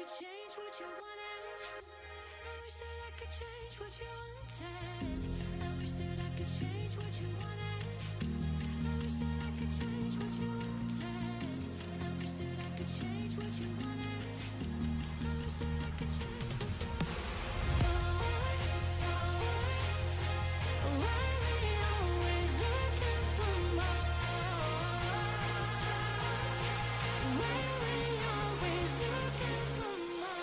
could change what you wanted. I wish that I could change what you wanted. I wish that I could change what you wanted. I wish that I could change what you wanted. I wish that I could change what you wanted. I wish that I could change what you wanted. Why we always looking for more? Why we always looking for more? Why we always looking for more?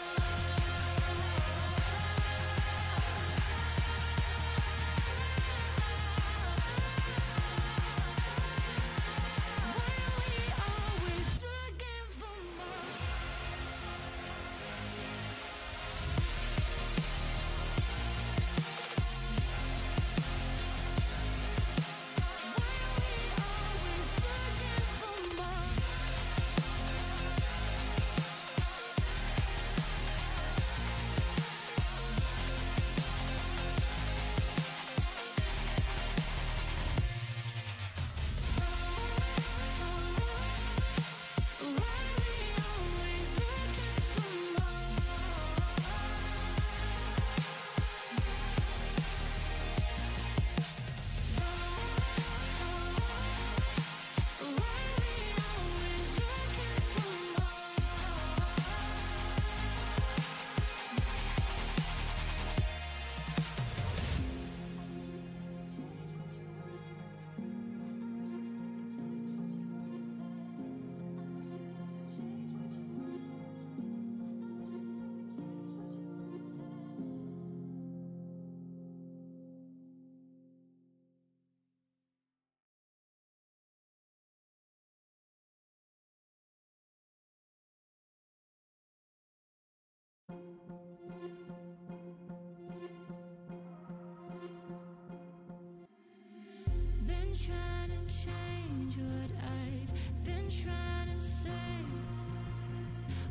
Been trying to change what I've been trying to say.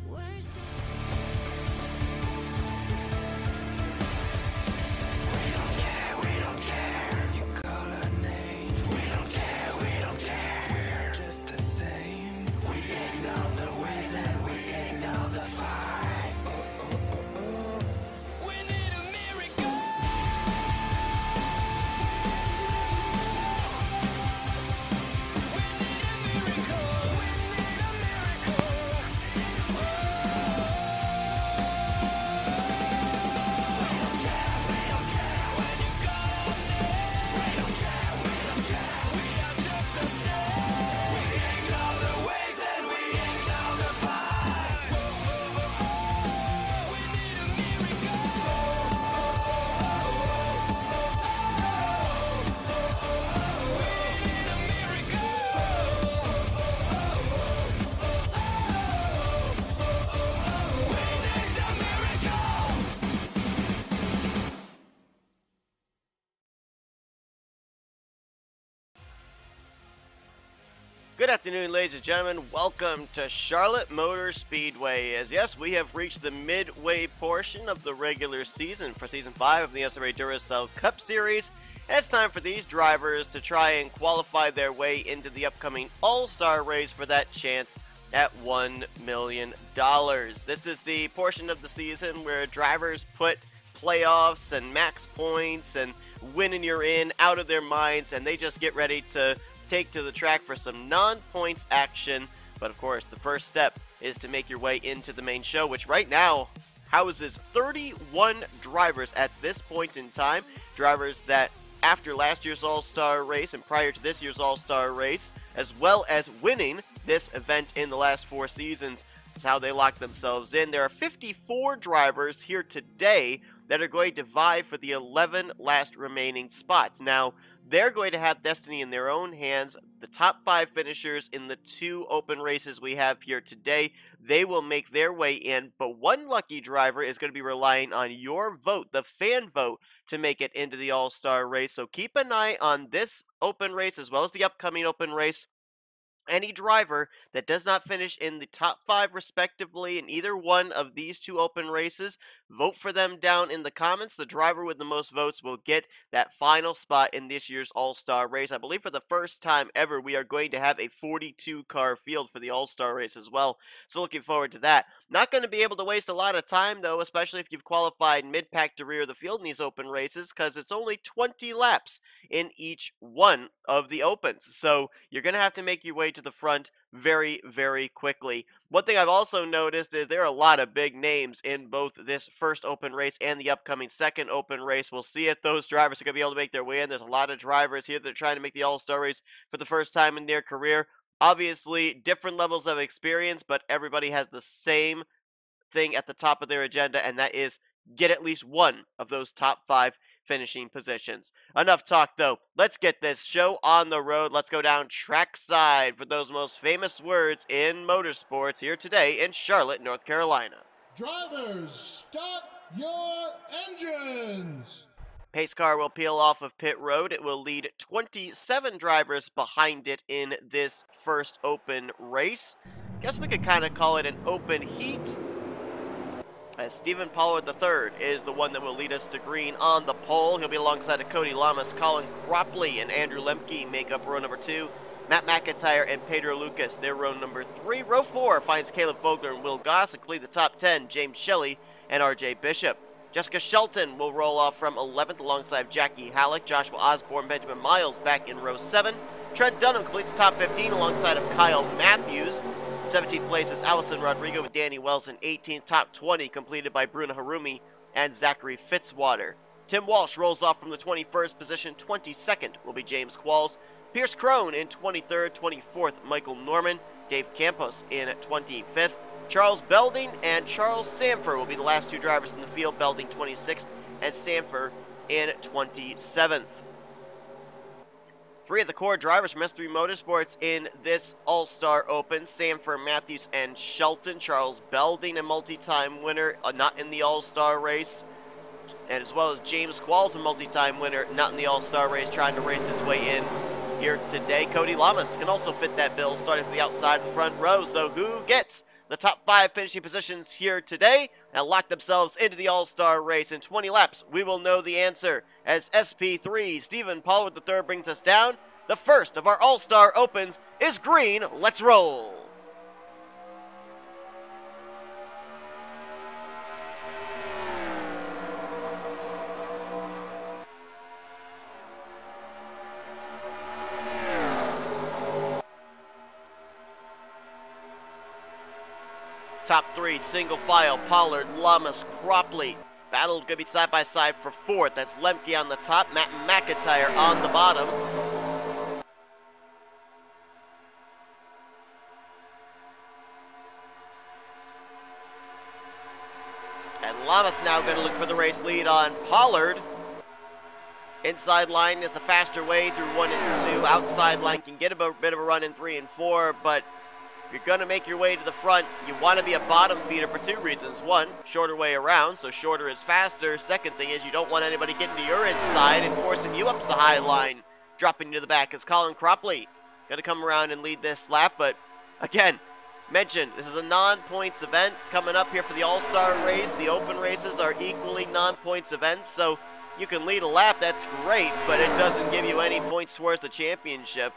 Worst Good afternoon, ladies and gentlemen. Welcome to Charlotte Motor Speedway. As yes, we have reached the midway portion of the regular season for Season 5 of the NNSCRA Duracell Cup Series. And it's time for these drivers to try and qualify their way into the upcoming All-Star race for that chance at $1 million. This is the portion of the season where drivers put playoffs and max points and winning you're in out of their minds, and they just get ready to take to the track for some non-points action. But of course, the first step is to make your way into the main show, which right now houses 31 drivers at this point in time. Drivers that after last year's All-Star race and prior to this year's All-Star race, as well as winning this event in the last 4 seasons, is how they lock themselves in. There are 54 drivers here today that are going to vie for the 11 last remaining spots. Now, they're going to have destiny in their own hands. The top 5 finishers in the 2 open races we have here today, they will make their way in, but one lucky driver is going to be relying on your vote, the fan vote, to make it into the All-Star race. So keep an eye on this open race as well as the upcoming open race Any driver that does not finish in the top 5 respectively in either one of these two open races, vote for them down in the comments. The driver with the most votes will get that final spot in this year's All-Star race. I believe for the first time ever, we are going to have a 42-car field for the All-Star race as well. So looking forward to that. Not going to be able to waste a lot of time, though, especially if you've qualified mid-pack to rear the field in these open races, because it's only 20 laps in each one of the opens. So you're going to have to make your way to the front very, very quickly. One thing I've also noticed is there are a lot of big names in both this first open race and the upcoming second open race. We'll see if those drivers are going to be able to make their way in. There's a lot of drivers here that are trying to make the All-Star race for the first time in their career. Obviously, different levels of experience, but everybody has the same thing at the top of their agenda, and that is get at least one of those top 5 finishing positions. Enough talk, though. Let's get this show on the road. Let's go down trackside for those most famous words in motorsports here today in Charlotte, North Carolina. Drivers, start your engines! Pace car will peel off of pit road. It will lead 27 drivers behind it in this first open race. Guess we could kind of call it an open heat, as Stephen Pollard III is the one that will lead us to green on the pole. He'll be alongside of Cody Lamas, Colin Cropley, and Andrew Lemke make up row number 2. Matt McIntyre and Pedro Lucas, they're row number 3. Row 4 finds Caleb Vogler and Will Goss, and complete the top 10, James Shelley and RJ Bishop. Jessica Shelton will roll off from 11th alongside Jackie Halleck, Joshua Osborne, Benjamin Miles back in row 7. Trent Dunham completes top 15 alongside of Kyle Matthews. 17th place is Allison Rodrigo with Danny Wells in 18th. Top 20 completed by Bruno Harumi and Zachary Fitzwater. Tim Walsh rolls off from the 21st position. 22nd will be James Qualls. Pierce Crone in 23rd. 24th, Michael Norman. Dave Campos in 25th. Charles Belding and Charles Sanford will be the last 2 drivers in the field. Belding 26th and Sanford in 27th. 3 of the core drivers from S3 Motorsports in this All-Star Open: Sanford, Matthews, and Shelton. Charles Belding, a multi-time winner, not in the All-Star race, and as well as James Qualls, a multi-time winner, not in the All-Star race, trying to race his way in here today. Cody Lamas can also fit that bill, starting from the outside of the front row. So who gets the top 5 finishing positions here today and lock themselves into the All-Star race? In 20 laps, we will know the answer as SP3 Stephen Pollard III brings us down. The first of our All-Star Opens is green. Let's roll. Top 3, single file, Pollard, Lamas, Cropley. Battle going to be side by side for 4th. That's Lemke on the top, Matt McIntyre on the bottom. And Lamas now going to look for the race lead on Pollard. Inside line is the faster way through 1 and 2. Outside line can get a bit of a run in 3 and 4, but if you're going to make your way to the front, you want to be a bottom feeder for 2 reasons. 1, shorter way around, so shorter is faster. Second thing is you don't want anybody getting to your inside and forcing you up to the high line, dropping you to the back. Is Colin Cropley going to come around and lead this lap? But again, mentioned, this is a non-points event coming up here for the All-Star race. The open races are equally non-points events, so you can lead a lap, that's great, but it doesn't give you any points towards the championship.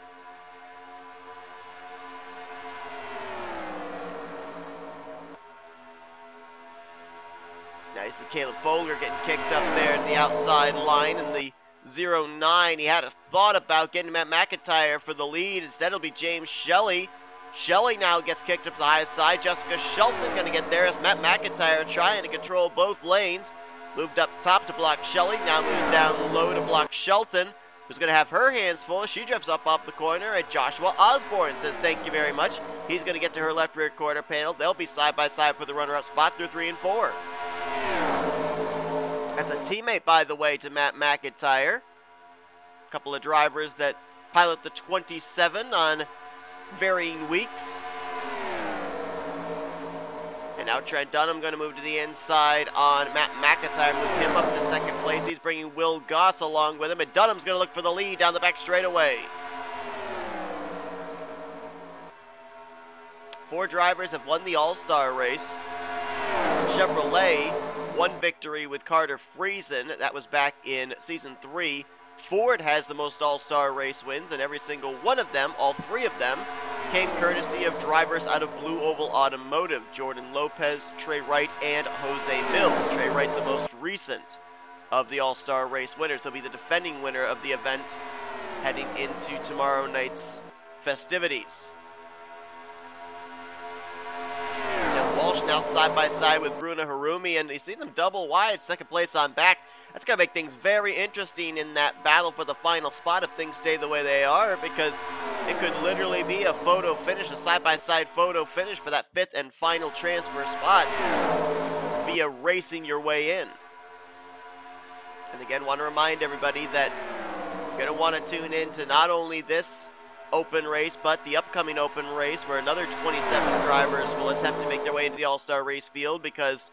Nice, Caleb Vogler getting kicked up there to the outside line in the 0-9. He had a thought about getting Matt McIntyre for the lead. Instead, it'll be James Shelley. Shelley now gets kicked up to the high side. Jessica Shelton going to get there as Matt McIntyre trying to control both lanes. Moved up top to block Shelley. Now moves down low to block Shelton, who's going to have her hands full. She drifts up off the corner, and Joshua Osborne says thank you very much. He's going to get to her left rear quarter panel. They'll be side by side for the runner-up spot through 3 and 4. That's a teammate, by the way, to Matt McIntyre. A couple of drivers that pilot the 27 on varying weeks. And now Trent Dunham going to move to the inside on Matt McIntyre, move him up to second place. He's bringing Will Goss along with him, and Dunham's going to look for the lead down the back straightaway. 4 drivers have won the All-Star race. Chevrolet, 1 victory with Carter Friesen. That was back in Season 3. Ford has the most All-Star race wins, and every single one of them, all 3 of them, came courtesy of drivers out of Blue Oval Automotive. Jordan Lopez, Trey Wright, and Jose Mills. Trey Wright, the most recent of the All-Star race winners. He'll be the defending winner of the event heading into tomorrow night's festivities. Tim Walsh now side by side with Bruna Harumi, and you see them double wide, second place on back. That's going to make things very interesting in that battle for the final spot if things stay the way they are, because it could literally be a photo finish, a side-by-side photo finish for that 5th and final transfer spot via racing your way in. And again, want to remind everybody that you're going to want to tune in to not only this open race, but the upcoming open race where another 27 drivers will attempt to make their way into the All-Star race field, because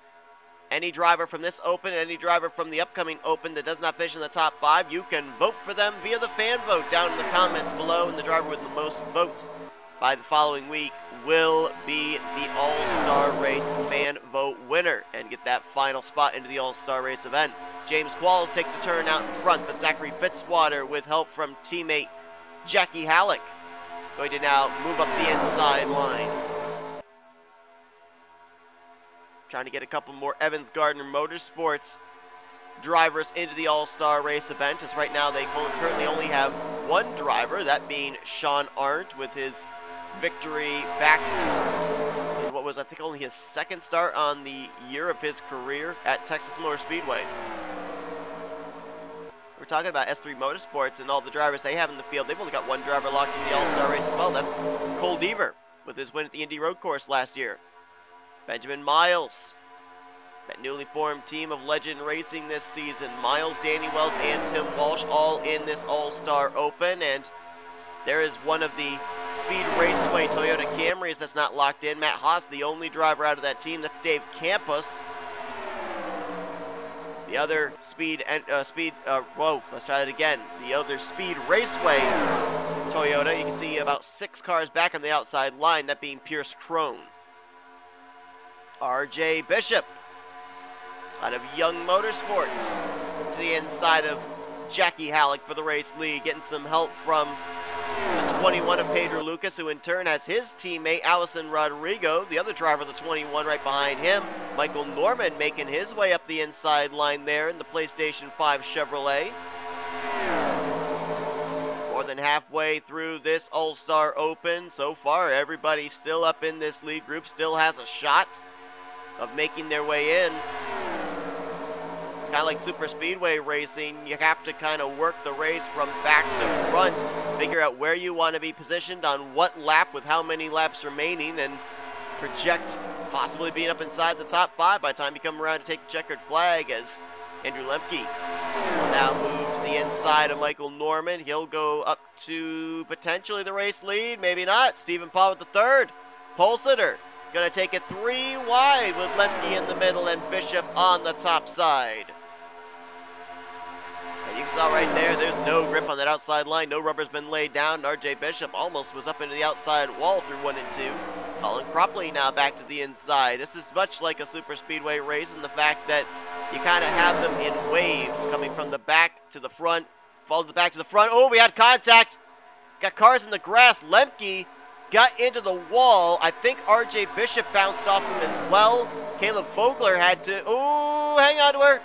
any driver from this open, any driver from the upcoming open that does not finish in the top 5, you can vote for them via the fan vote down in the comments below, and the driver with the most votes by the following week will be the All-Star Race fan vote winner and get that final spot into the All-Star Race event. James Qualls takes a turn out in front, but Zachary Fitzwater, with help from teammate Jackie Halleck, going to now move up the inside line. Trying to get a couple more Evans Gardner Motorsports drivers into the All-Star Race event, as right now they currently only have 1 driver, that being Sean Arndt, with his victory back in what was, I think, only his 2nd start on the year of his career at Texas Motor Speedway. We're talking about S3 Motorsports and all the drivers they have in the field. They've only got 1 driver locked in the All-Star Race as well. That's Cole Deaver with his win at the Indy Road Course last year. Benjamin Miles, that newly formed team of Legend Racing this season. Miles, Danny Wells, and Tim Walsh all in this All-Star Open, and there is one of the Speed Raceway Toyota Camrys that's not locked in. Matt Haas, the only driver out of that team. That's Dave Campos. The other let's try that again. The other Speed Raceway Toyota, you can see about 6 cars back on the outside line, that being Pierce Crone. RJ Bishop out of Young Motorsports to the inside of Jackie Halleck for the race lead, getting some help from the 21 of Pedro Lucas, who in turn has his teammate Allison Rodrigo, the other driver of the 21 right behind him. Michael Norman making his way up the inside line there in the PlayStation 5 Chevrolet. More than halfway through this All-Star Open so far, everybody still up in this lead group, still has a shot of making their way in. It's kind of like super speedway racing. You have to kind of work the race from back to front, figure out where you want to be positioned on what lap with how many laps remaining, and project possibly being up inside the top 5 by the time you come around to take the checkered flag, as Andrew Lemke will now move to the inside of Michael Norman. He'll go up to potentially the race lead, maybe not. Stephen Paul with the 3rd. Pulsitter going to take it 3 wide with Lemke in the middle and Bishop on the top side. And you saw right there, there's no grip on that outside line. No rubber's been laid down. RJ Bishop almost was up into the outside wall through 1 and 2. Colin Cropley now back to the inside. This is much like a super speedway race in the fact that you kind of have them in waves coming from the back to the front, follow the back to the front. Oh, we had contact. Got cars in the grass. Lemke got into the wall. I think RJ Bishop bounced off him as well. Caleb Fogler had to, ooh, hang on to her.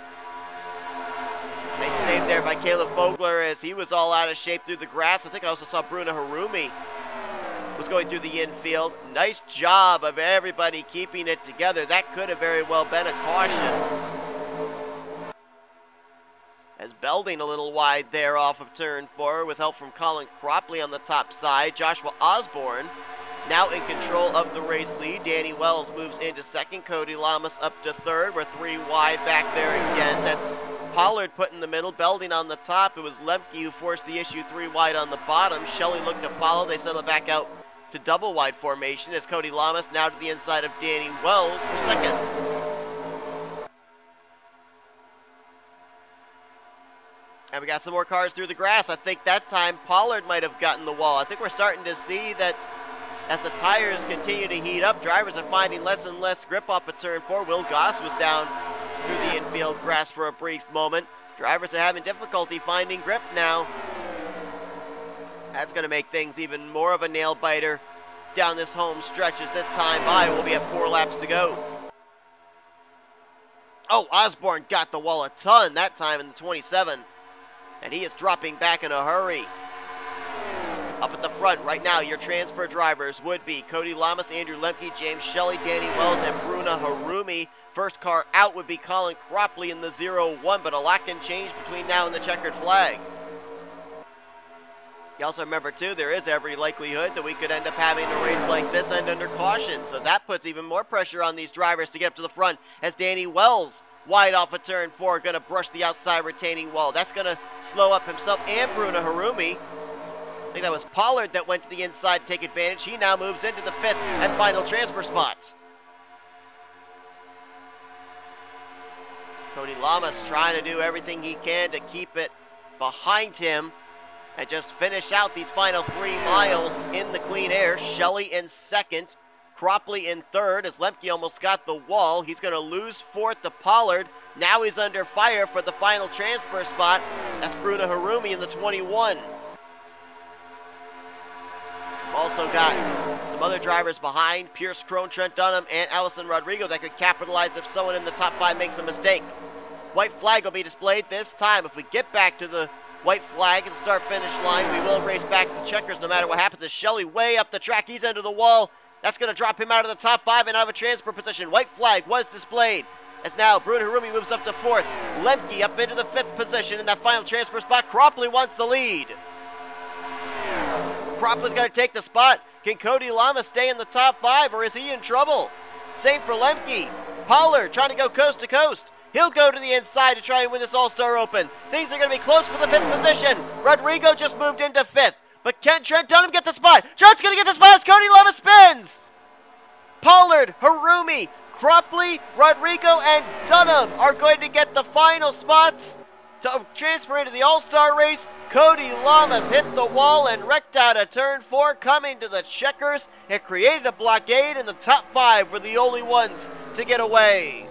Nice save there by Caleb Fogler as he was all out of shape through the grass. I think I also saw Bruna Harumi was going through the infield. Nice job of everybody keeping it together. That could have very well been a caution. As Belding a little wide there off of turn 4 with help from Colin Cropley on the top side. Joshua Osborne now in control of the race lead. Danny Wells moves into 2nd. Cody Lamas up to 3rd. We're 3 wide back there again. That's Pollard put in the middle. Belding on the top. It was Lemke who forced the issue 3 wide on the bottom. Shelley looked to follow. They settle back out to double wide formation as Cody Lamas now to the inside of Danny Wells for 2nd. And we got some more cars through the grass. I think that time Pollard might have gotten the wall. I think we're starting to see that As the tires continue to heat up, drivers are finding less and less grip off of turn 4. Will Goss was down through the infield grass for a brief moment. Drivers are having difficulty finding grip now. That's going to make things even more of a nail-biter down this home stretch, as this time by will be at 4 laps to go. Oh, Osborne got the wall a ton that time in the 27, and he is dropping back in a hurry. Up at the front right now, your transfer drivers would be Cody Lamas, Andrew Lemke, James Shelley, Danny Wells, and Bruna Harumi. First car out would be Colin Cropley in the 0-1, but a lot can change between now and the checkered flag. You also remember, too, there is every likelihood that we could end up having a race like this end under caution, so that puts even more pressure on these drivers to get up to the front, as Danny Wells, wide off of turn 4, going to brush the outside retaining wall. That's going to slow up himself and Bruna Harumi. I think that was Pollard that went to the inside to take advantage. He now moves into the 5th and final transfer spot. Cody Lamas trying to do everything he can to keep it behind him and just finish out these final 3 miles in the clean air. Shelley in 2nd, Cropley in 3rd, as Lemke almost got the wall. He's going to lose 4th to Pollard. Now he's under fire for the final transfer spot. That's Bruna Harumi in the 21. Also got some other drivers behind, Pierce Crone, Trent Dunham, and Allison Rodrigo that could capitalize if someone in the top 5 makes a mistake. White flag will be displayed this time. If we get back to the white flag at the start-finish line, we will race back to the checkers no matter what happens. As Shelley way up the track, he's under the wall. That's going to drop him out of the top 5 and out of a transfer position. White flag was displayed. As now Bruna Harumi moves up to 4th. Lemke up into the 5th position in that final transfer spot. Cropley wants the lead. Cropley's going to take the spot. Can Cody Lama stay in the top 5, or is he in trouble? Same for Lemke. Pollard trying to go coast to coast. He'll go to the inside to try and win this All-Star Open. Things are going to be close for the 5th position. Rodrigo just moved into 5th. But can Trent Dunham get the spot? Trent's going to get the spot as Cody Lama spins. Pollard, Harumi, Cropley, Rodrigo, and Dunham are going to get the final spots to transfer into the All-Star race. Cody Lamas hit the wall and wrecked out of turn 4, coming to the checkers. It created a blockade, and the top 5 were the only ones to get away.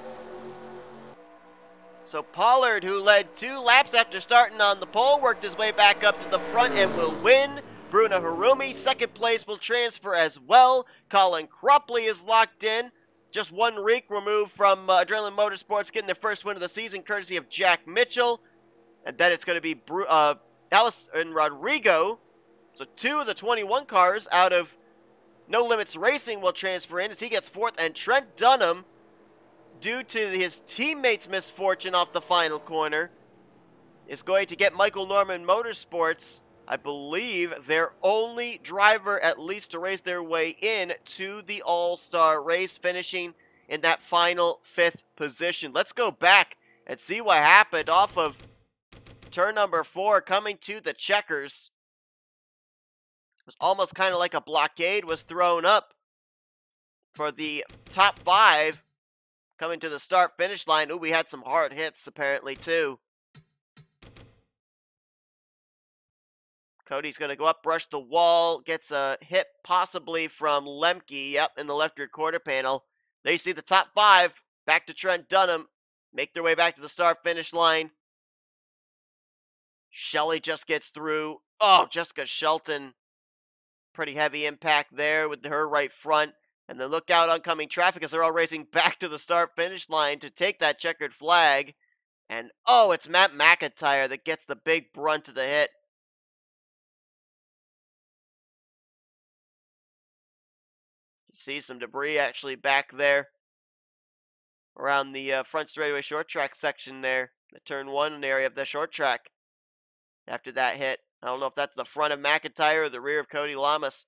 So Pollard, who led 2 laps after starting on the pole, worked his way back up to the front and will win. Bruna Harumi, 2nd place, will transfer as well. Colin Cropley is locked in. Just 1 week removed from Adrenaline Motorsports getting their first win of the season, courtesy of Jack Mitchell. And then it's going to be Allison Rodrigo. So 2 of the 21 cars out of No Limits Racing will transfer in as he gets 4th. And Trent Dunham, due to his teammates' misfortune off the final corner, is going to get Michael Norman Motorsports, I believe, their only driver at least to race their way in to the All-Star race, finishing in that final 5th position. Let's go back and see what happened off of turn number 4 coming to the checkers. It was almost kind of like a blockade was thrown up for the top 5 coming to the start-finish line. Ooh, we had some hard hits apparently too. Cody's going to go up, brush the wall, gets a hit possibly from Lemke, yep, in the left rear quarter panel. There you see the top 5, back to Trent Dunham, make their way back to the start-finish line. Shelley just gets through. Oh, Jessica Shelton, pretty heavy impact there with her right front. And then look out oncoming traffic as they're all racing back to the start-finish line to take that checkered flag. And, oh, it's Matt McIntyre that gets the big brunt of the hit. You see some debris actually back there around the front straightaway short track section there, the turn 1 area of the short track after that hit. I don't know if that's the front of McIntyre or the rear of Cody Lamas.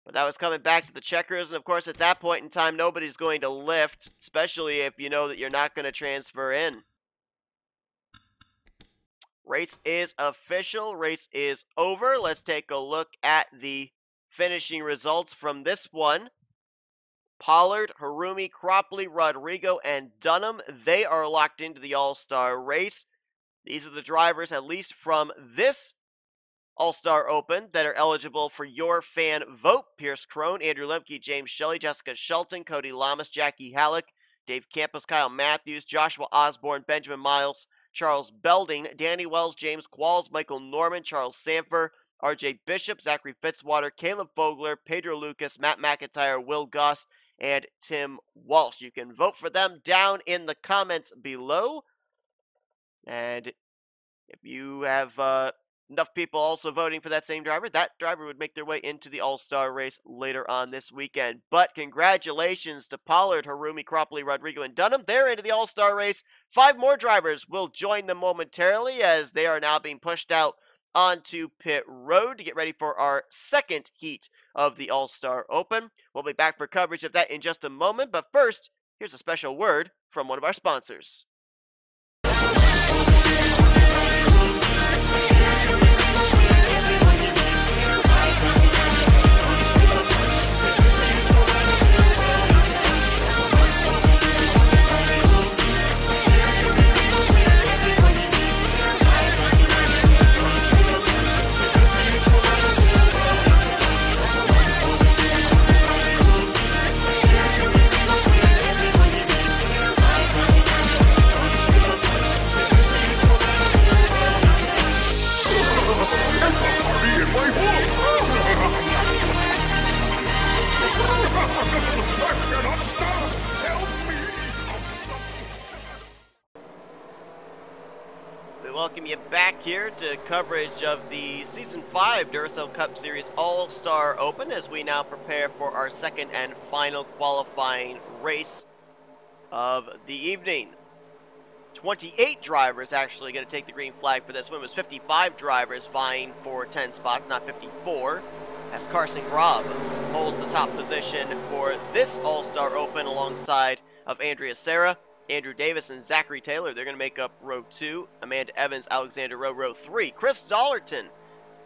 But that was coming back to the checkers, and of course at that point in time nobody's going to lift, especially if you know that you're not going to transfer in. Race is official. Race is over. Let's take a look at the finishing results from this one. Pollard, Harumi, Cropley, Rodrigo, and Dunham, they are locked into the All-Star race. These are the drivers, at least from this All-Star Open that are eligible for your fan vote. Pierce Crone, Andrew Lemke, James Shelley, Jessica Shelton, Cody Lamas, Jackie Halleck, Dave Campos, Kyle Matthews, Joshua Osborne, Benjamin Miles, Charles Belding, Danny Wells, James Qualls, Michael Norman, Charles Sanfer, RJ Bishop, Zachary Fitzwater, Caleb Vogler, Pedro Lucas, Matt McIntyre, Will Goss, and Tim Walsh. You can vote for them down in the comments below. And if you have enough people also voting for that same driver, that driver would make their way into the All-Star race later on this weekend. But congratulations to Pollard, Harumi, Cropley, Rodrigo, and Dunham. They're into the All-Star race. 5 more drivers will join them momentarily as they are now being pushed out onto pit road to get ready for our second heat of the All-Star Open. We'll be back for coverage of that in just a moment, but first, here's a special word from one of our sponsors. Welcome you back here to coverage of the Season 5 Duracell Cup Series All-Star Open as we now prepare for our second and final qualifying race of the evening. 28 drivers actually going to take the green flag for this one. It was 55 drivers vying for 10 spots, not 54, as Carson Grob holds the top position for this All-Star Open alongside of Andrea Serra, Andrew Davis, and Zachary Taylor. They're going to make up row 2. Amanda Evans, Alexander Rowe, row 3. Chris Dollerton,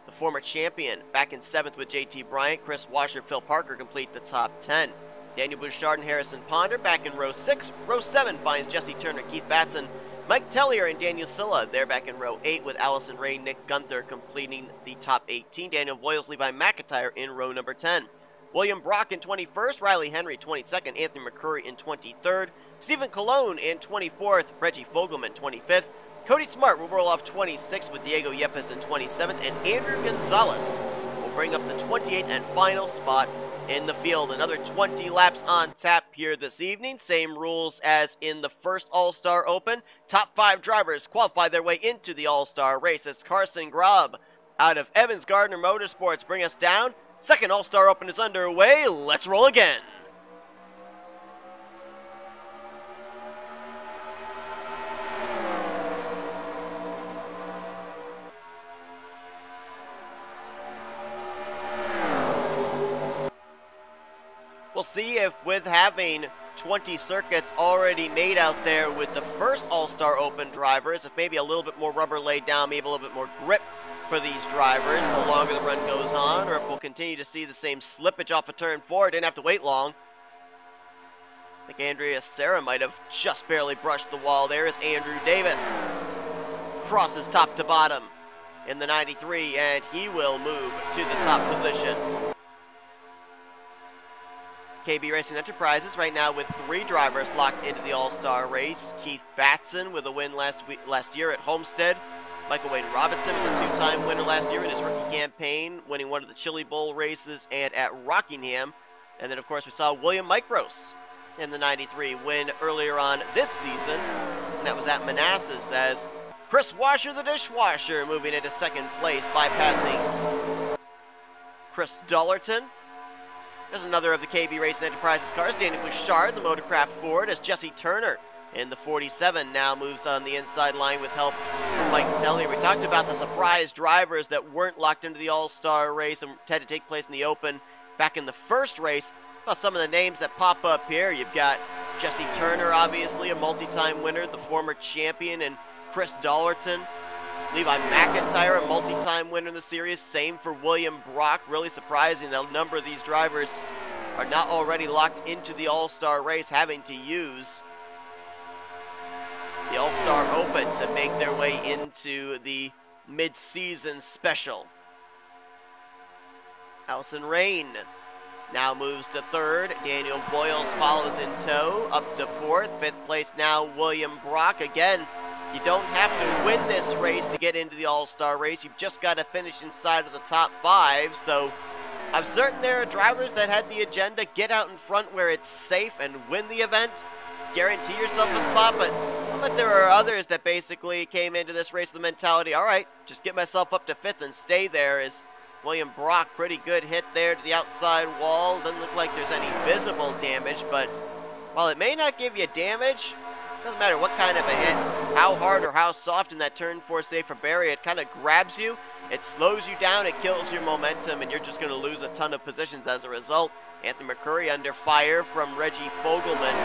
the former champion, back in 7th with JT Bryant. Chris Washer, Phil Parker complete the top 10. Daniel Bouchard and Harrison Ponder back in row 6. Row 7 finds Jesse Turner, Keith Batson, Mike Tellier, and Daniel Silla. They're back in row 8 with Allison Ray, Nick Gunther completing the top 18. Daniel Boyles, Levi McIntyre in row number 10. William Brock in 21st, Riley Henry 22nd, Anthony McCurry in 23rd, Stephen Colon in 24th, Reggie Fogelman 25th, Cody Smart will roll off 26th with Diego Yepes in 27th, and Andrew Gonzalez will bring up the 28th and final spot in the field. Another 20 laps on tap here this evening. Same rules as in the first All-Star Open. Top 5 drivers qualify their way into the All-Star race as Carson Grob out of Evans Gardner Motorsports bring us down. Second All-Star Open is underway. Let's roll again. We'll see if with having 20 circuits already made out there with the first All-Star Open drivers, if maybe a little bit more rubber laid down, maybe a little bit more grip for these drivers the longer the run goes on, or if we'll continue to see the same slippage off of turn 4. Didn't have to wait long. I think Andrea Serra might have just barely brushed the wall there as Andrew Davis crosses top to bottom in the 93, and he will move to the top position. KB Racing Enterprises right now with 3 drivers locked into the All-Star race. Keith Batson with a win last year at Homestead. Michael Wayne Robinson was a 2-time winner last year in his rookie campaign, winning one of the Chili Bowl races and at Rockingham. And then, of course, we saw William Micros in the 93 win earlier on this season, and that was at Manassas as Chris Washer, the dishwasher, moving into second place, bypassing Chris Dollerton. There's another of the KB Racing Enterprises cars, Daniel Bouchard, the Motorcraft Ford, as Jesse Turner in the 47 now moves on the inside line with help from Mike Tellier. We talked about the surprise drivers that weren't locked into the All-Star race and had to take place in the Open back in the first race. About some of the names that pop up here, you've got Jesse Turner, obviously a multi-time winner, the former champion, and Chris Dollerton. Levi McIntyre, a multi-time winner in the series. Same for William Brock. Really surprising that a number of these drivers are not already locked into the All-Star race, having to use the All-Star Open to make their way into the mid-season special. Allison Rain now moves to third. Daniel Boyles follows in tow, up to fourth. Fifth place now, William Brock. Again, you don't have to win this race to get into the All-Star race. You've just got to finish inside of the top 5. So I'm certain there are drivers that had the agenda, get out in front where it's safe and win the event, guarantee yourself a spot. But I bet there are others that basically came into this race with the mentality, all right, just get myself up to 5th and stay there. As William Brock, pretty good hit there to the outside wall. Doesn't look like there's any visible damage, but while it may not give you damage, doesn't matter what kind of a hit, how hard or how soft in that turn 4 safer barrier, it kind of grabs you, it slows you down, it kills your momentum, and you're just going to lose a ton of positions as a result. Anthony McCurry under fire from Reggie Fogelman.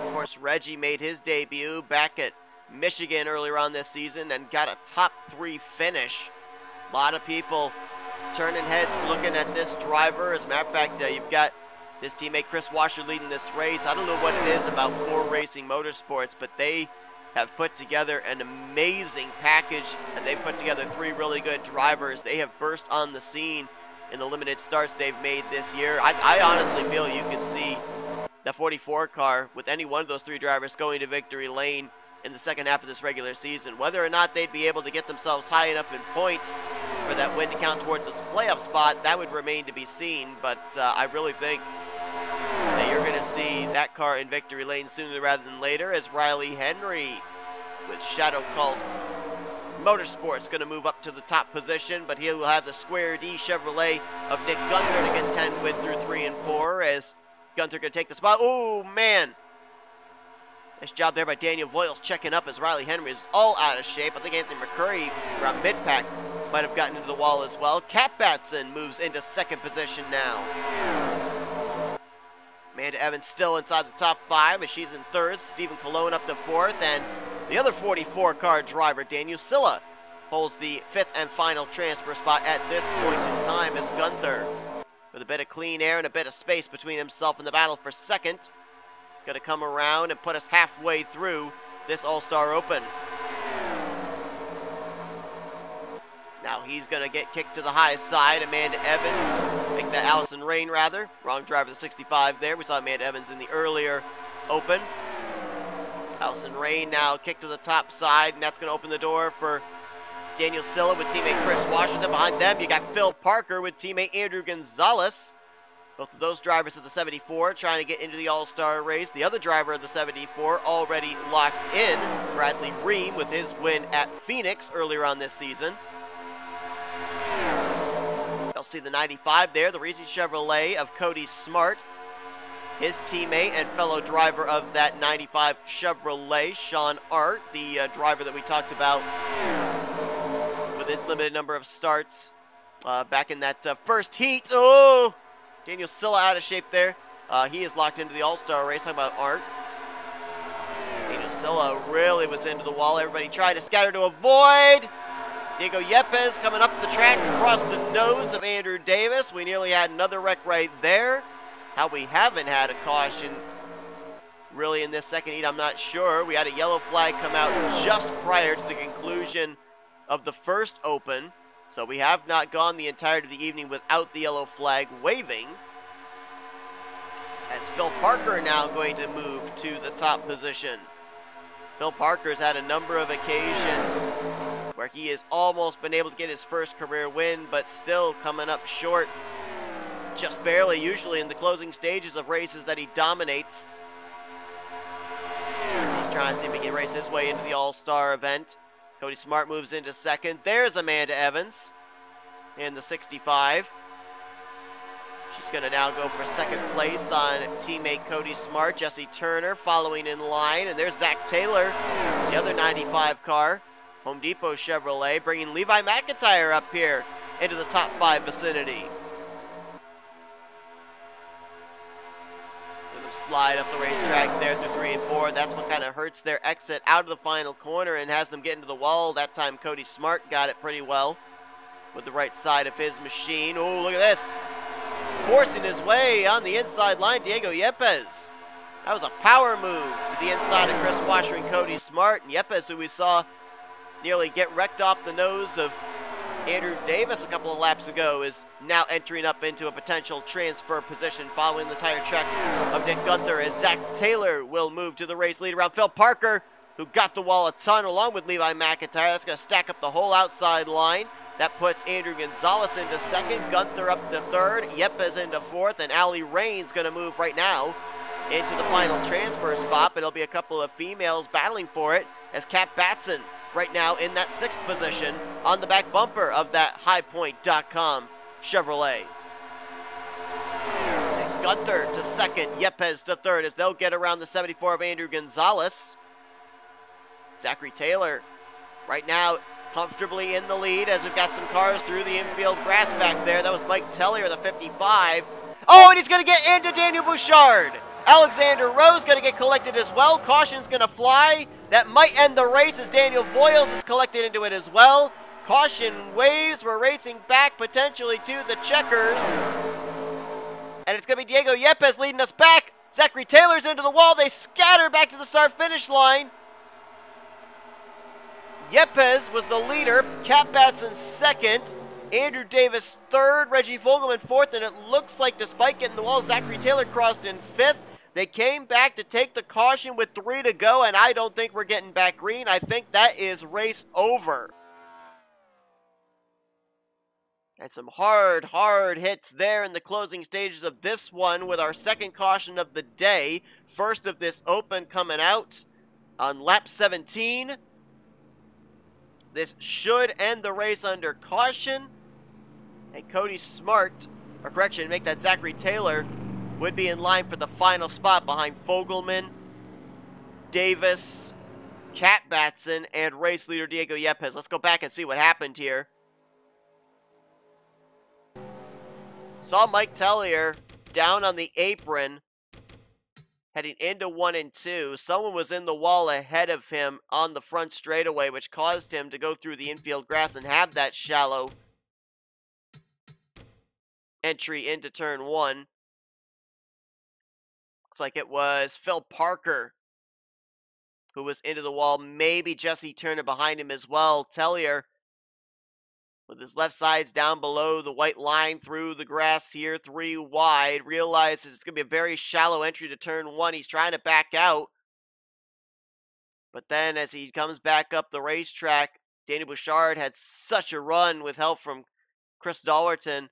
Of course, Reggie made his debut back at Michigan earlier on this season and got a top 3 finish. A lot of people turning heads looking at this driver. As a matter of fact, you've got his teammate Chris Washer leading this race. I don't know what it is about Ford Racing Motorsports, but they have put together an amazing package, and they've put together 3 really good drivers. They have burst on the scene in the limited starts they've made this year. I honestly feel you could see the 44 car with any one of those 3 drivers going to victory lane in the second half of this regular season. Whether or not they'd be able to get themselves high enough in points for that win to count towards a playoff spot, that would remain to be seen. But I really think that you're going to see that car in victory lane sooner rather than later, as Riley Henry with Shadow Cult Motorsports going to move up to the top position, but he will have the Square D Chevrolet of Nick Gunther to contend with through 3 and 4, as Gunther going to take the spot. Oh, man. Nice job there by Daniel Boyles checking up as Riley Henry is all out of shape. I think Anthony McCurry around mid-pack might have gotten into the wall as well. Kat Batson moves into 2nd position now. Amanda Evans still inside the top 5 as she's in 3rd. Stephen Colon up to 4th. And the other 44-car driver, Daniel Silla, holds the 5th and final transfer spot at this point in time as Gunther, with a bit of clean air and a bit of space between himself and the battle for 2nd, going to come around and put us halfway through this All-Star Open. Now he's going to get kicked to the high side. Amanda Evans, make that Allison Rain rather. Wrong driver, the 65 there. We saw Amanda Evans in the earlier Open. Allison Rain now kicked to the top side, and that's going to open the door for Daniel Silla with teammate Chris Washington. Behind them, you got Phil Parker with teammate Andrew Gonzalez. Both of those drivers of the 74 trying to get into the All-Star race. The other driver of the 74 already locked in, Bradley Ream, with his win at Phoenix earlier on this season. You'll see the 95 there, the Reese Chevrolet of Cody Smart. His teammate and fellow driver of that 95 Chevrolet, Sean Art, the driver that we talked about with his limited number of starts back in that first heat. Oh! Daniel Silla out of shape there. He is locked into the All-Star race. How about Art? Daniel Silla really was into the wall. Everybody tried to scatter to avoid. Diego Yepes coming up the track across the nose of Andrew Davis. We nearly had another wreck right there. How we haven't had a caution really in this second heat, I'm not sure. We had a yellow flag come out just prior to the conclusion of the first Open. So we have not gone the entirety of the evening without the yellow flag waving. As Phil Parker now going to move to the top position. Phil Parker's had a number of occasions where he has almost been able to get his first career win, but still coming up short just barely, usually in the closing stages of races that he dominates. He's trying to see if he can race his way into the All-Star event. Cody Smart moves into 2nd. There's Amanda Evans in the 65. She's going to now go for 2nd place on teammate Cody Smart. Jesse Turner following in line. And there's Zach Taylor, the other 95 car. Home Depot Chevrolet bringing Levi McIntyre up here into the top 5 vicinity. Slide up the racetrack there through 3 and 4. That's what kind of hurts their exit out of the final corner and has them get into the wall. That time Cody Smart got it pretty well with the right side of his machine. Oh, look at this. Forcing his way on the inside line, Diego Yepes. That was a power move to the inside of Chris Washer and Cody Smart. And Yepes, who we saw nearly get wrecked off the nose of Andrew Davis a couple of laps ago is now entering up into a potential transfer position following the tire tracks of Nick Gunther, as Zach Taylor will move to the race lead around Phil Parker, who got the wall a ton along with Levi McIntyre. That's going to stack up the whole outside line. That puts Andrew Gonzalez into second, Gunther up to third, Yepes into fourth, and Allie Rain's going to move right now into the final transfer spot, but it'll be a couple of females battling for it, as Kat Batson right now in that sixth position on the back bumper of that highpoint.com Chevrolet. And Gunther to second, Yepes to third, as they'll get around the 74 of Andrew Gonzalez. Zachary Taylor right now comfortably in the lead, as we've got some cars through the infield grass back there. That was Mike Tellier, the 55. Oh, and he's going to get into Daniel Bouchard. Alexander Rose going to get collected as well. Caution's going to fly. That might end the race, as Daniel Voiles is collected into it as well. Caution waves. We're racing back potentially to the checkers. And it's going to be Diego Yepes leading us back. Zachary Taylor's into the wall. They scatter back to the start-finish line. Yepes was the leader. Kat Batson second. Andrew Davis third. Reggie Fogelman fourth. And it looks like, despite getting the wall, Zachary Taylor crossed in fifth. They came back to take the caution with 3 to go, and I don't think we're getting back green. I think that is race over. And some hard hits there in the closing stages of this one, with our second caution of the day. First of this open coming out on lap 17. This should end the race under caution. And Cody Smart, or correction, make that Zachary Taylor, would be in line for the final spot behind Fogelman, Davis, Kat Batson, and race leader Diego Yepes. Let's go back and see what happened here. Saw Mike Tellier down on the apron, heading into 1 and 2. Someone was in the wall ahead of him on the front straightaway, which caused him to go through the infield grass and have that shallow entry into turn 1. Looks like it was Phil Parker who was into the wall. Maybe Jesse Turner behind him as well. Tellier, with his left sides down below the white line through the grass here, 3 wide, realizes it's going to be a very shallow entry to turn 1. He's trying to back out. But then as he comes back up the racetrack, Daniel Bouchard had such a run with help from Chris Dollerton.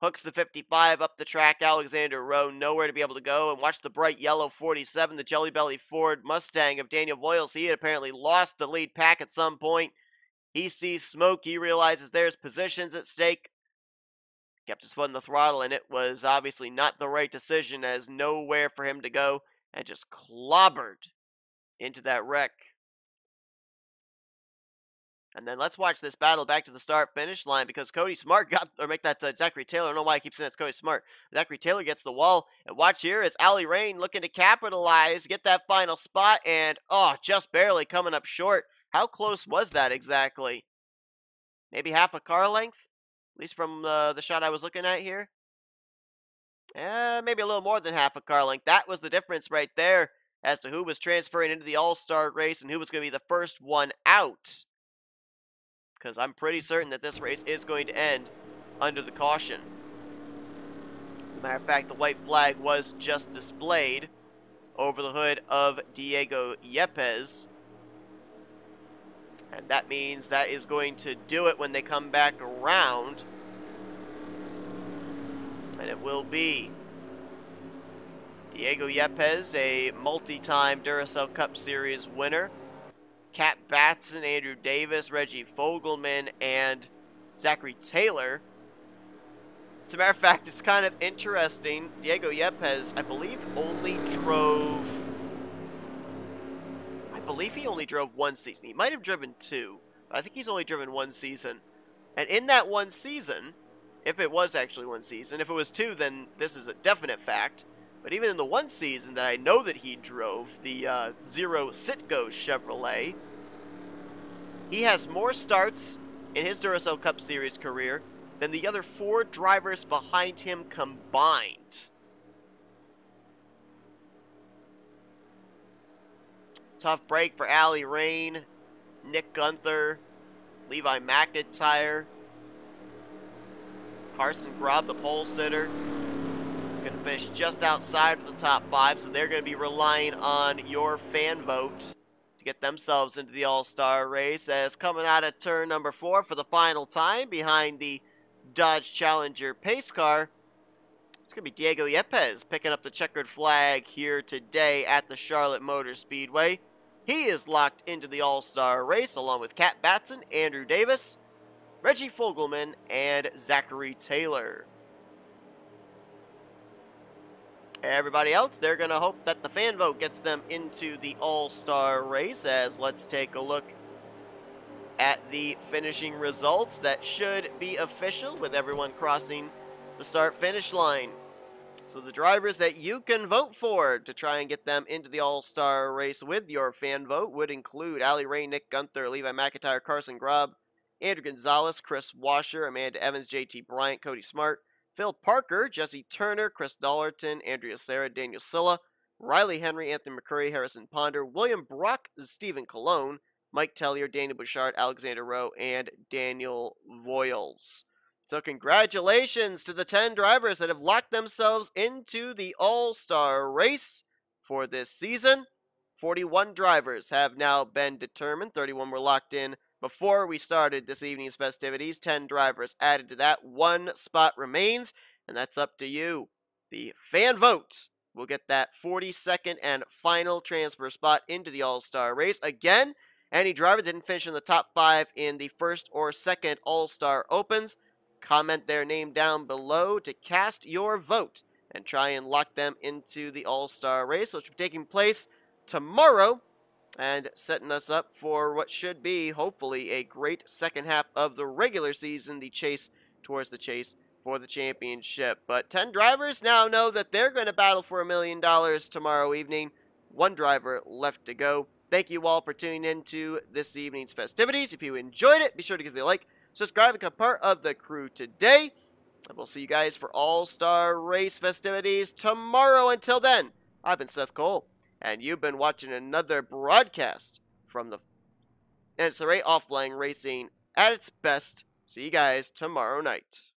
Hooks the 55 up the track. Alexander Rowe nowhere to be able to go. And watch the bright yellow 47, the Jelly Belly Ford Mustang of Daniel Voiles. He had apparently lost the lead pack at some point. He sees smoke. He realizes there's positions at stake. Kept his foot on the throttle, and it was obviously not the right decision, as nowhere for him to go, and just clobbered into that wreck. And then let's watch this battle back to the start-finish line, because Cody Smart got, or make that Zachary Taylor. I don't know why I keep saying that's Cody Smart. Zachary Taylor gets the wall. And watch here as Allie Rain looking to capitalize, get that final spot, and, oh, just barely coming up short. How close was that exactly? Maybe half a car length? At least from the shot I was looking at here. Maybe a little more than half a car length. That was the difference right there as to who was transferring into the All-Star race and who was going to be the first one out. Because I'm pretty certain that this race is going to end under the caution. As a matter of fact, the white flag was just displayed over the hood of Diego Yepes. And that means that is going to do it when they come back around. And it will be Diego Yepes, a multi-time Duracell Cup Series winner. Kat Batson, Andrew Davis, Reggie Fogelman, and Zachary Taylor. As a matter of fact, it's kind of interesting. Diego Yepes, I believe, only drove... he only drove 1 season. He might have driven 2, but I think he's only driven 1 season. And in that 1 season, if it was actually 1 season, if it was 2, then this is a definite fact. But even in the 1 season that I know that he drove, the Zero Citgo Chevrolet, he has more starts in his Duracell Cup Series career than the other 4 drivers behind him combined. Tough break for Allie Rain, Nick Gunther, Levi McIntyre. Carson Grob, the pole sitter, going to finish just outside of the top 5, so they're going to be relying on your fan vote to get themselves into the All-Star race. As coming out of turn number 4 for the final time behind the Dodge Challenger pace car, it's going to be Diego Yepes picking up the checkered flag here today at the Charlotte Motor Speedway. He is locked into the All-Star race along with Kat Batson, Andrew Davis, Reggie Fogelman, and Zachary Taylor. Everybody else, they're going to hope that the fan vote gets them into the All-Star race, as let's take a look at the finishing results that should be official with everyone crossing the start-finish line. So the drivers that you can vote for to try and get them into the All-Star race with your fan vote would include Ali Ray, Nick Gunther, Levi McIntyre, Carson Grob, Andrew Gonzalez, Chris Washer, Amanda Evans, JT Bryant, Cody Smart, Phil Parker, Jesse Turner, Chris Dollarton, Andrea Serra, Daniel Silla, Riley Henry, Anthony McCurry, Harrison Ponder, William Brock, Stephen Colon, Mike Tellier, Daniel Bouchard, Alexander Rowe, and Daniel Voiles. So congratulations to the 10 drivers that have locked themselves into the All-Star race for this season. 41 drivers have now been determined. 31 were locked in before we started this evening's festivities. 10 drivers added to that. 1 spot remains, and that's up to you. The fan vote will get that 42nd and final transfer spot into the All-Star race. Again, any driver that didn't finish in the top 5 in the first or second All-Star Opens, comment their name down below to cast your vote and try and lock them into the All-Star race, which will be taking place tomorrow and setting us up for what should be, hopefully, a great second half of the regular season, the chase towards the chase for the championship. But 10 drivers now know that they're going to battle for $1 million tomorrow evening. 1 driver left to go. Thank you all for tuning in to this evening's festivities. If you enjoyed it, be sure to give me a like, subscribe, and become part of the crew today. And we'll see you guys for All-Star Race festivities tomorrow. Until then, I've been Seth Cole, and you've been watching another broadcast from the NNSCRA Offline Racing at its best. See you guys tomorrow night.